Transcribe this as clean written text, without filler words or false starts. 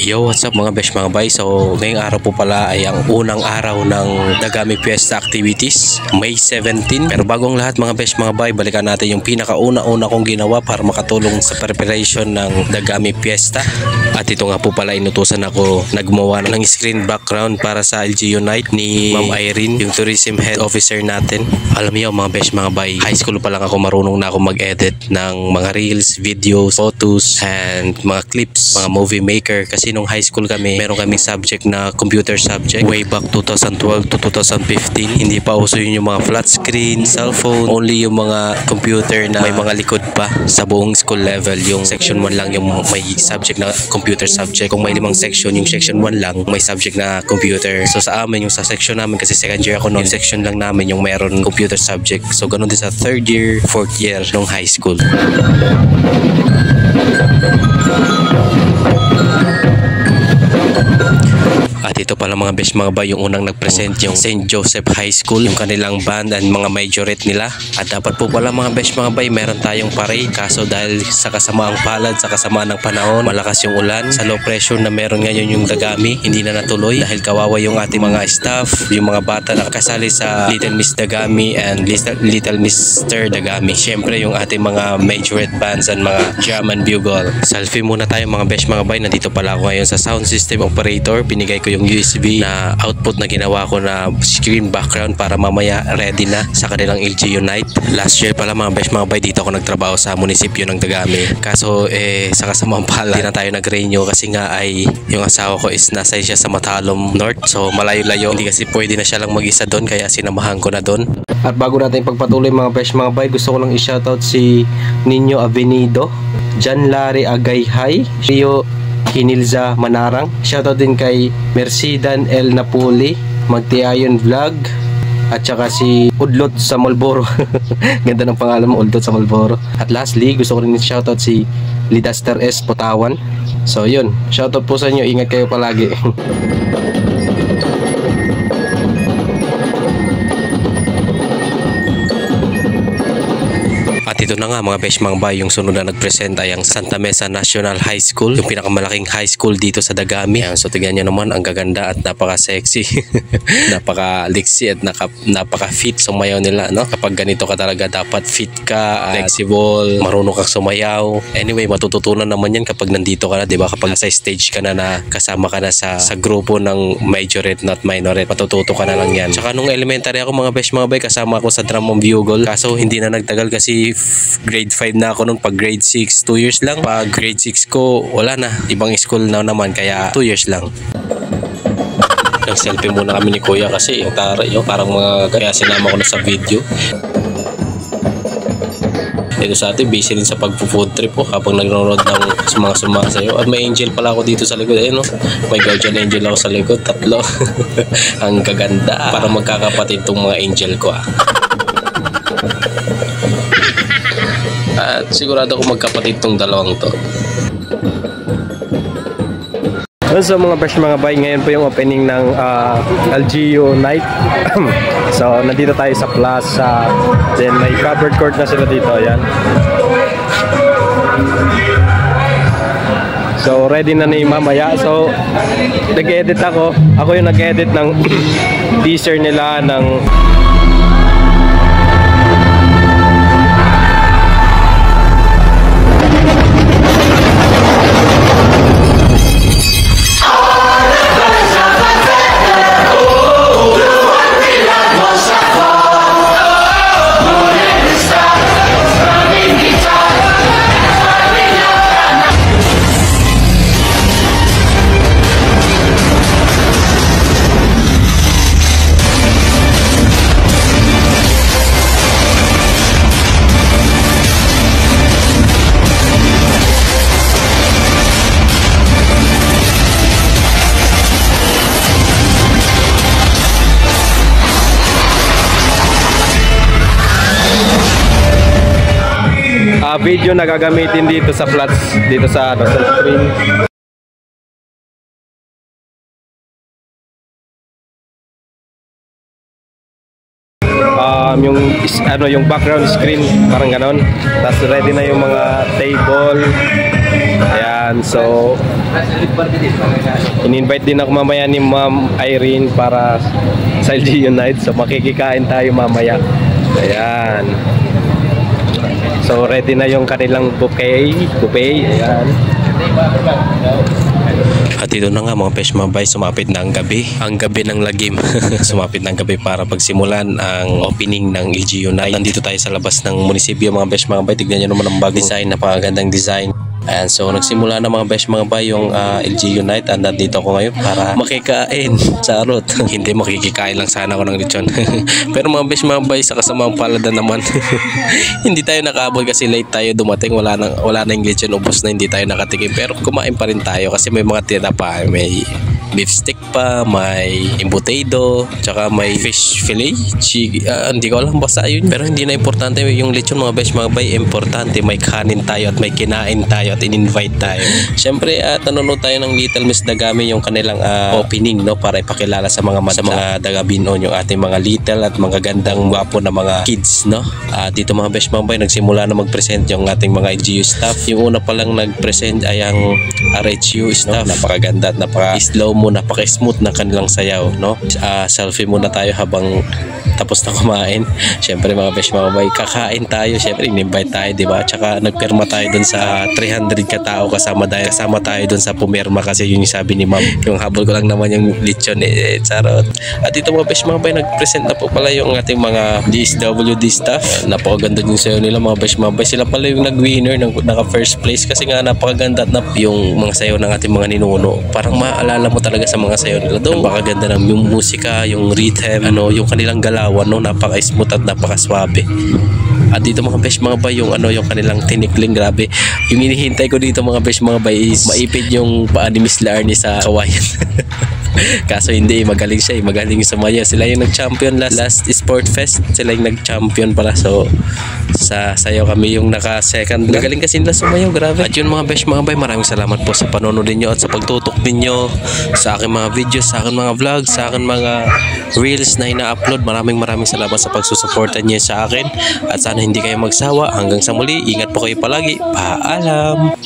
Yo, what's up mga besh mga bay? So ngayong araw po pala ay ang unang araw ng Dagami Fiesta activities, May 17. Pero bagong lahat mga besh mga bay, balikan natin yung pinakauna-una kong ginawa para makatulong sa preparation ng Dagami Fiesta. At ito nga po pala, inutusan ako na gumawa ng screen background para sa LGU Night ni Ma'am Irene, yung tourism head officer natin. Alam niyo mga besh mga bay, high school pa lang ako, marunong na ako mag-edit ng mga reels, videos, photos, and mga clips, mga movie maker. Kasi nung high school kami, meron kaming subject na computer subject way back 2012 to 2015. Hindi pa uso yun yung mga flat screen, cellphone, only yung mga computer na may mga likod pa sa buong school level. Yung section 1 lang yung may subject na computer subject. Kung may 5 section, yung section 1 lang may subject na computer. So sa amin, yung sa section namin, kasi second year ako noon, yung section lang namin yung meron computer subject. So ganun din sa third year, fourth year nung high school. At ito pala mga besh mga bay, yung unang nagpresent yung St. Joseph High School, yung kanilang band and mga majorette nila. At dapat po pala mga besh mga bay, meron tayong parade. Kaso dahil sa kasamaang palad, sa kasamaan ng panahon, malakas yung ulan, sa low pressure na meron ngayon yung Dagami, hindi na natuloy dahil kawawa yung ating mga staff, yung mga bata na kasali sa Little Miss Dagami and Little Mr. Dagami. Siyempre yung ating mga majorette bands and mga drum and bugle. Selfie muna tayo mga besh mga bay. Nandito pala ako ngayon sa sound system operator. Pinigay ko yung USB na output na ginawa ko na screen background para mamaya ready na sa kanilang LGU Night. Last year pala mga besh mga bay, dito ako nagtrabaho sa munisipyo ng Dagami. Kaso sa kasamang pala, hindi na tayo nag-renew kasi nga ay yung asawa ko is nasa siya sa Matalom North. So malayo-layo, hindi kasi pwede na siya lang mag-isa doon, kaya sinamahan ko na doon. At bago natin pagpatuloy mga besh mga bay, gusto ko lang i-shoutout si Nino Avenido, John Larry Agayhay, Rio Hinilza Manarang. Shoutout din kay Mercidan El Napoli, Magtiayon Vlog, at saka si Udlot sa Malboro. Ganda ng pangalan mo, Udlot sa Malboro. At lastly, gusto ko rin shoutout si Lidaster S Potawan. So yun, shoutout po sa inyo, ingat kayo palagi. At ito na nga mga besh mga bay, yung sunod na nagpresent ay ang Santa Mesa National High School, yung pinakamalaking high school dito sa Dagami. Ayan, so tignan nyo naman, ang gaganda at napaka-sexy. Napaka-liksi at napaka-fit sumayaw nila, no? Kapag ganito ka talaga, dapat fit ka, flexible, marunong kang sumayaw. Anyway, matututunan naman yan kapag nandito ka na, diba? Kapag nasa stage ka na kasama ka na sa grupo ng majorette, not minorette, matututo ka na lang yan. Tsaka nung elementary ako mga besh mga bay, kasama ako sa drum and bugle. Kaso hindi na nagtagal kasi grade 5 na ako nung. Pag grade 6, 2 years lang. Pag grade 6 ko, wala na, ibang school na naman, kaya 2 years lang. Nag-selfie muna kami ni Kuya kasi yung taray yun, parang mga kaya sinama ko na sa video. Dito sa atin, busy rin sa pagpo-food trip po habang nag-road ng mga sumasayo. At may angel pala ako dito sa likod. Ayun, no? May guardian angel ako sa likod, 3. Ang gaganda. Para magkakapatid tong mga angel ko. At sigurado ko magkapatid tong dalawang to. So mga besh mga bay, ngayon po yung opening ng LGU Night. So nandito tayo sa plaza. Then may covered court na sila dito. Ayan. So ready na ni mamaya. So nag-edit ako. Ako yung nag-edit ng teaser nila ng video na gagamitin dito sa flats, dito sa screen. yung background screen, parang ganon. Tapos ready na yung mga table. Ayan, so In-invite din ako mamaya ni Ma'am Irene para sa LG United. So makikikain tayo mamaya. Ayan. So ready na yung kanilang buffet. Ayan. At ito na nga mga besh mga bay, sumapit na ang gabi. Ang gabi ng lagim. Sumapit na ang gabi para pagsimulan ang opening ng LG United. Nandito tayo sa labas ng munisipyo mga besh mga bay. Tignan nyo naman ang bagong design, napakagandang design. And so nagsimula na mga besh mga bay yung LG United. And nandito ako ngayon para makikain. Charot. Hindi, makikikain lang sana ako ng lechon. Pero mga besh mga bay, sa kasamaang palada naman. Hindi tayo nakaabot kasi late tayo dumating. Wala na yung lechon, ubos na, hindi tayo nakatikim. Pero kumain pa rin tayo kasi may mga tira pa. May beef stick pa, may embutido, tsaka may fish fillet, hindi ko alam basta yun. Pero hindi na importante yung lechon mga besh mga bay. Importante may kanin tayo at may kinain tayo at in-invite tayo. Siyempre nanonood tayo ng Little Miss Dagami, yung kanilang opening, no, para ipakilala sa mga Dagabinon yung ating mga little at mga gandang gwapo na mga kids, no. Dito mga besh mga bay, nagsimula na mag-present yung ating mga LGU staff. Yung una pa lang nag-present ay ang RHU staff, no? Napakaganda at napaka-slow mo, napaka-smooth na kanilang sayaw, no. Selfie muna tayo habang tapos na kumain. Siyempre mga besh mga bay, kakain tayo, siyempre in-invite tayo, diba? Tsaka nagpirma tayo dun sa 300 katao, kasama tayo dun sa pumirma kasi yun yung sabi ni ma'am. Yung habol ko lang naman yung lechon, charot. At dito mga besh mga bay, nag-present na po pala yung ating mga DSWD staff. Napakaganda yung sayo nila mga besh mga bay. Sila pala yung nag-winner, naka first place kasi nga napakaganda at yung mga sayo ng ating mga ninuno. Parang maalala mo talaga sa mga sayo nila. Doon napakaganda ng yung musika, yung rhythm, yung kanilang galawan, no, napaka-smooth at napaka-swabe. At dito mga besh mga bay, yung yung kanilang tinikling, grabe. Yung hinihintay ko dito mga besh mga bay is maipid yung paa ni Miss Larnie sa kawayan. Kaso hindi, magaling siya, magaling sumayaw. Sila yung nag-champion last Sport Fest. Sila yung nag-champion pala. So sa sayaw kami yung naka-second. Magaling kasi nila sumayaw, grabe. At yun mga besh mga bay, maraming salamat po sa panonood ninyo at sa pagtutok ninyo sa aking mga videos, sa aking mga vlogs, sa aking mga reels na ina-upload. Maraming salamat sa pagsusuporta niyo sa akin. At sana hindi kayo magsawa. Hanggang sa muli, ingat po kayo palagi. Paalam!